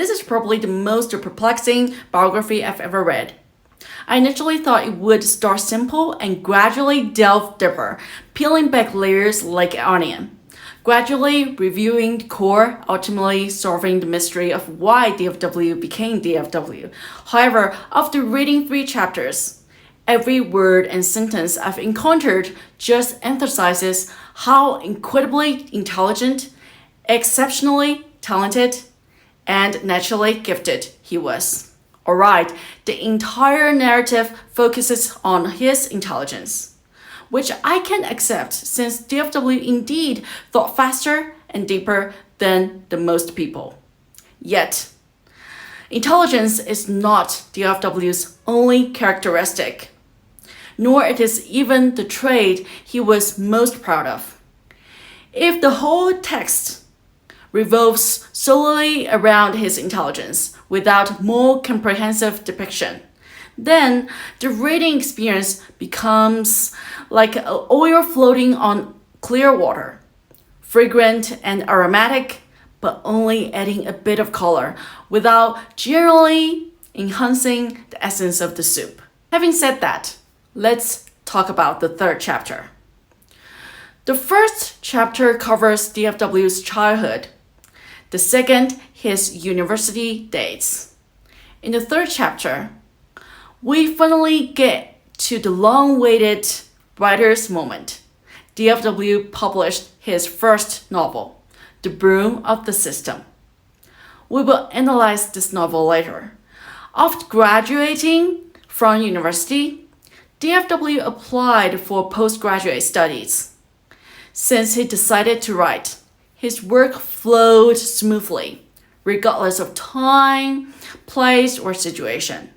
This is probably the most perplexing biography I've ever read. I initially thought it would start simple and gradually delve deeper, peeling back layers like an onion. Gradually reviewing the core, ultimately solving the mystery of why DFW became DFW. However, after reading 3 chapters, every word and sentence I've encountered just emphasizes how incredibly intelligent, exceptionally talented, and naturally gifted he was. Alright, the entire narrative focuses on his intelligence, which I can accept since DFW indeed thought faster and deeper than the most people. Yet, intelligence is not DFW's only characteristic, nor it is even the trait he was most proud of. If the whole text revolves solely around his intelligence without more comprehensive depiction, then the reading experience becomes like oil floating on clear water, fragrant and aromatic, but only adding a bit of color without generally enhancing the essence of the soup. Having said that, let's talk about the 3rd chapter. The 1st chapter covers DFW's childhood. The 2nd, his university dates. In the 3rd chapter, we finally get to the long-awaited writer's moment. DFW published his first novel, The Broom of the System. We will analyze this novel later. After graduating from university, DFW applied for postgraduate studies. Since he decided to write, his work flowed smoothly, regardless of time, place, or situation.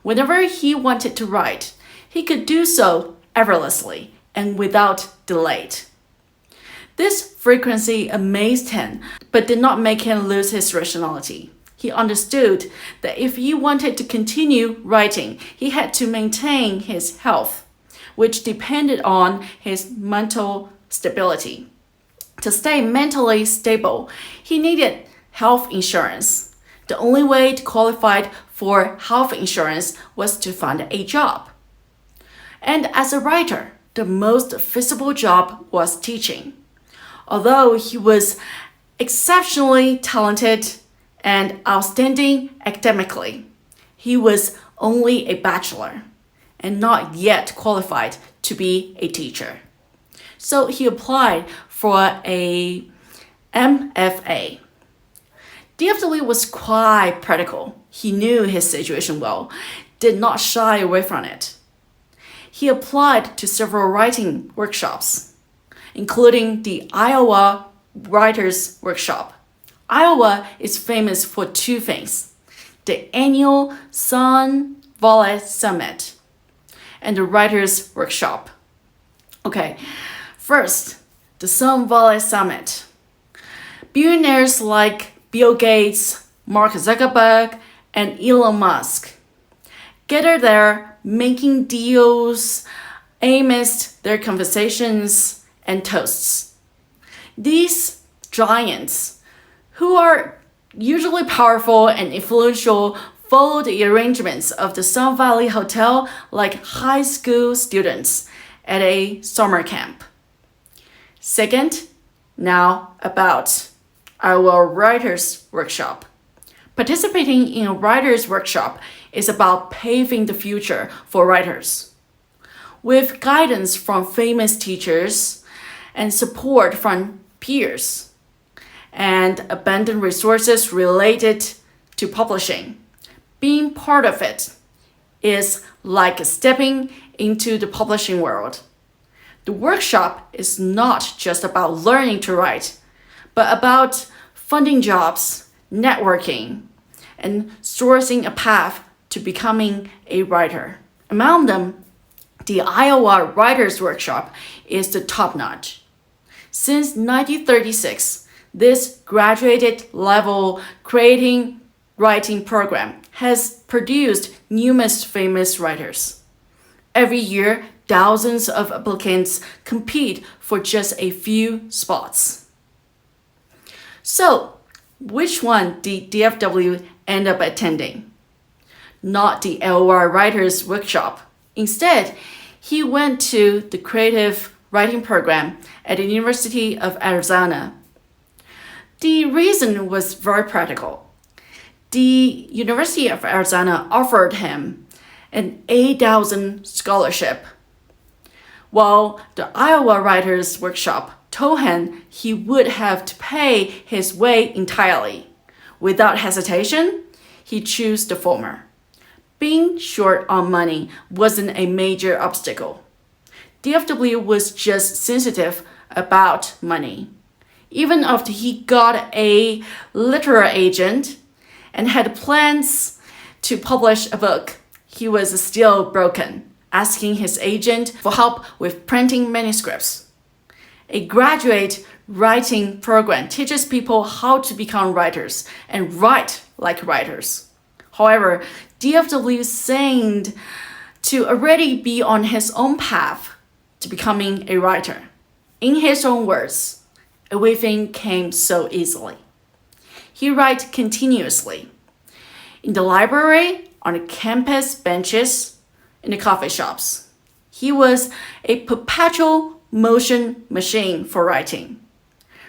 Whenever he wanted to write, he could do so effortlessly and without delay. This frequency amazed him, but did not make him lose his rationality. He understood that if he wanted to continue writing, he had to maintain his health, which depended on his mental stability. To stay mentally stable, he needed health insurance. The only way to qualify for health insurance was to find a job. And as a writer, the most feasible job was teaching. Although he was exceptionally talented and outstanding academically, he was only a bachelor and not yet qualified to be a teacher. So he applied for a MFA. DFW was quite practical. He knew his situation well, did not shy away from it. He applied to several writing workshops, including the Iowa Writers Workshop. Iowa is famous for 2 things: the annual Sun Valley Summit and the Writers Workshop. Okay, first, the Sun Valley Summit. Billionaires like Bill Gates, Mark Zuckerberg, and Elon Musk gather there making deals amidst their conversations and toasts. These giants, who are usually powerful and influential, follow the arrangements of the Sun Valley Hotel like high school students at a summer camp. Second, now about our Writers Workshop. Participating in a Writers Workshop is about paving the future for writers. With guidance from famous teachers and support from peers, and abundant resources related to publishing, being part of it is like stepping into the publishing world. The workshop is not just about learning to write, but about funding jobs, networking, and sourcing a path to becoming a writer. Among them, the Iowa Writers Workshop is the top-notch. Since 1936, this graduate-level creating writing program has produced numerous famous writers. Every year, thousands of applicants compete for just a few spots. So, Which one did DFW end up attending? Not the LOR Writers Workshop. Instead, he went to the Creative Writing Program at the University of Arizona. The reason was very practical. The University of Arizona offered him an $8,000 scholarship, while the Iowa Writers Workshop told him he would have to pay his way entirely. Without hesitation, he chose the former. Being short on money wasn't a major obstacle. DFW was just sensitive about money. Even after he got a literary agent and had plans to publish a book, he was still broken, asking his agent for help with printing manuscripts. A graduate writing program teaches people how to become writers and write like writers. However, DFW seemed to already be on his own path to becoming a writer. In his own words, everything came so easily. He writes continuously. In the library, on the campus benches, in the coffee shops. He was a perpetual motion machine for writing,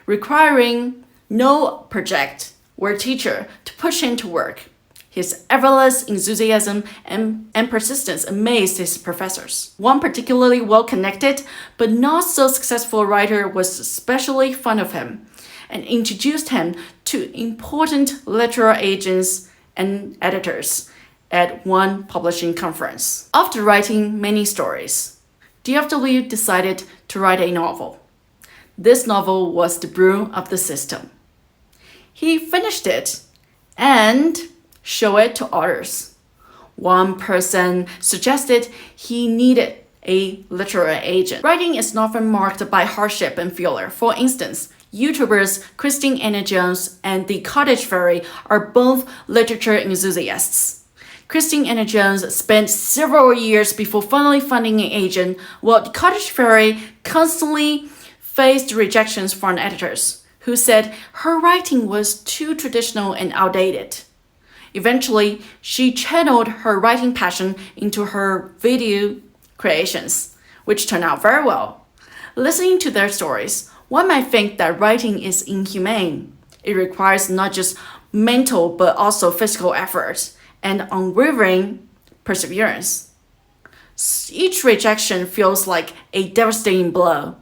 requiring no project or teacher to push him to work. His effortless enthusiasm and persistence amazed his professors. One particularly well-connected but not so successful writer was especially fond of him and introduced him to important literary agents and editors at one publishing conference. After writing many stories, DFW decided to write a novel. This novel was The Broom of the System. He finished it and showed it to others. One person suggested he needed a literary agent. Writing is often marked by hardship and failure. For instance, YouTubers Christine Anna Jones and The Cottage Fairy are both literature enthusiasts. Christine Anna Jones spent several years before finally finding an agent, while The Cottage Fairy constantly faced rejections from editors, who said her writing was too traditional and outdated. Eventually, she channeled her writing passion into her video creations, which turned out very well. Listening to their stories, one might think that writing is inhumane. It requires not just mental but also physical effort and unwavering perseverance. Each rejection feels like a devastating blow.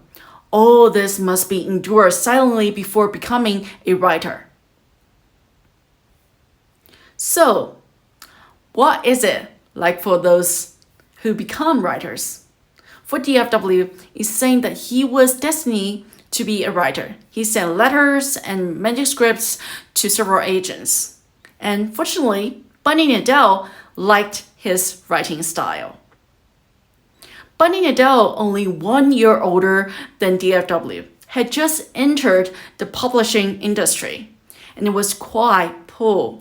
All this must be endured silently before becoming a writer. So, what is it like for those who become writers? For DFW, is saying that he was destined to be a writer. He sent letters and manuscripts to several agents. And fortunately, Bunny Nadell liked his writing style. Bunny Nadell, only 1 year older than DFW, had just entered the publishing industry and was quite poor.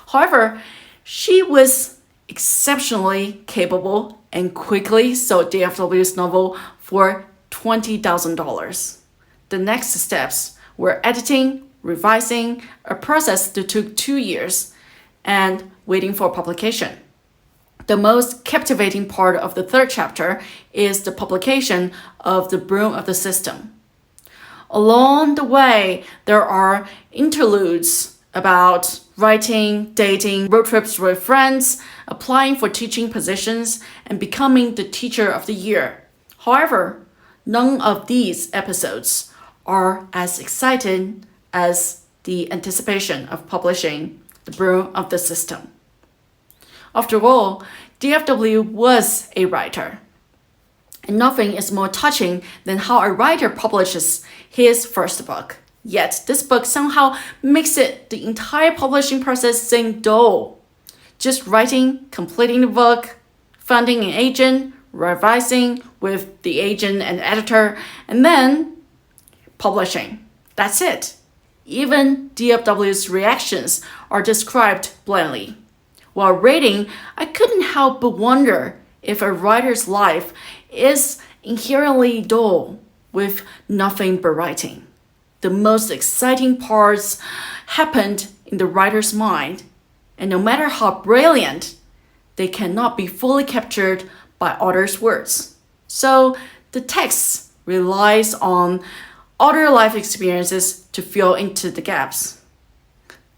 However, she was exceptionally capable and quickly sold DFW's novel for $20,000. The next steps were editing, revising, a process that took 2 years, and waiting for publication. The most captivating part of the third chapter is the publication of The Broom of the System. Along the way, there are interludes about writing, dating, road trips with friends, applying for teaching positions, and becoming the teacher of the year. However, none of these episodes are as exciting as the anticipation of publishing The Broom of the System. After all, DFW was a writer. And nothing is more touching than how a writer publishes his first book. Yet this book somehow makes it the entire publishing process seem dull. Just writing, completing the book, finding an agent, revising with the agent and editor, and then publishing. That's it. Even DFW's reactions are described blandly. While reading, I couldn't help but wonder if a writer's life is inherently dull with nothing but writing. The most exciting parts happened in the writer's mind, and no matter how brilliant, they cannot be fully captured by author's words. So the text relies on other life experiences to fill into the gaps.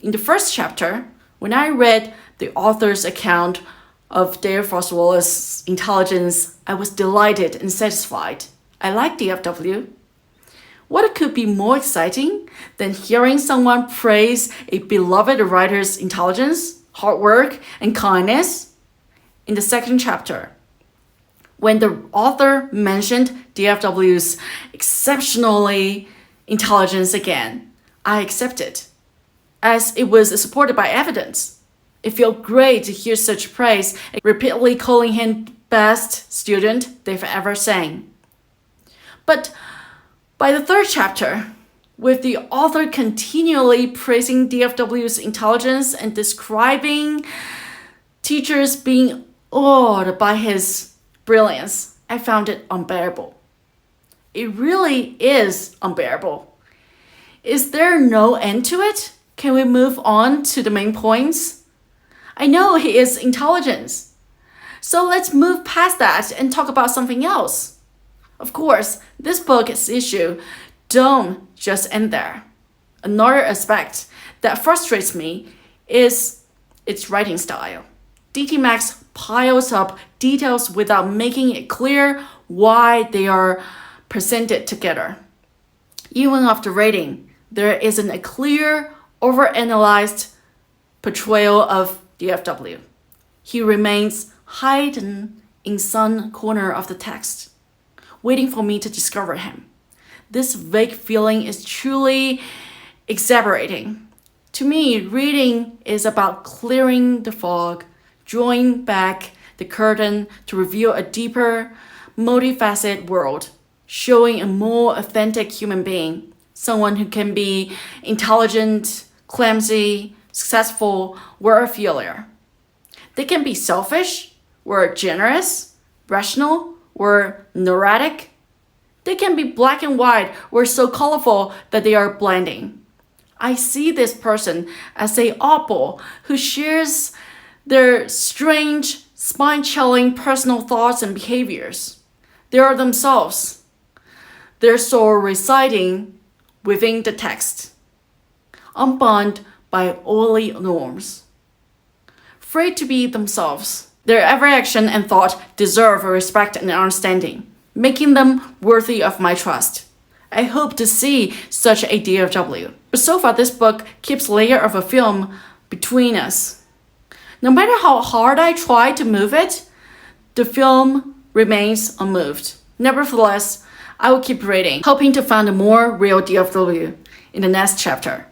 In the first chapter, when I read the author's account of Dale Frost Wallace's intelligence, I was delighted and satisfied. I like DFW. What could be more exciting than hearing someone praise a beloved writer's intelligence, hard work, and kindness? In the second chapter, when the author mentioned DFW's exceptionally intelligence again, I accepted, as it was supported by evidence. It felt great to hear such praise, repeatedly calling him the best student they've ever seen. But by the third chapter, with the author continually praising DFW's intelligence and describing teachers being awed by his brilliance, I found it unbearable. It really is unbearable. Is there no end to it? Can we move on to the main points? I know he is intelligent. So let's move past that and talk about something else. Of course, this book's issue don't just end there. Another aspect that frustrates me is its writing style. D.T. Max piles up details without making it clear why they are presented together. Even after reading, there isn't a clear, overanalyzed portrayal of DFW. He remains hidden in some corner of the text, waiting for me to discover him. This vague feeling is truly exasperating. To me, reading is about clearing the fog, drawing back the curtain to reveal a deeper, multifaceted world, showing a more authentic human being, someone who can be intelligent, clumsy, successful, or a failure. They can be selfish, or generous, rational, or neurotic. They can be black and white or so colorful that they are blending. I see this person as a oddball who shares their strange, spine-chilling personal thoughts and behaviors. They are themselves. Their soul residing within the text, unbound by oily norms. Free to be themselves, their every action and thought deserve respect and understanding, making them worthy of my trust. I hope to see such a DFW. But so far, this book keeps layer of a film between us. No matter how hard I try to move it, the film remains unmoved. Nevertheless, I will keep reading, hoping to find a more real DFW in the next chapter.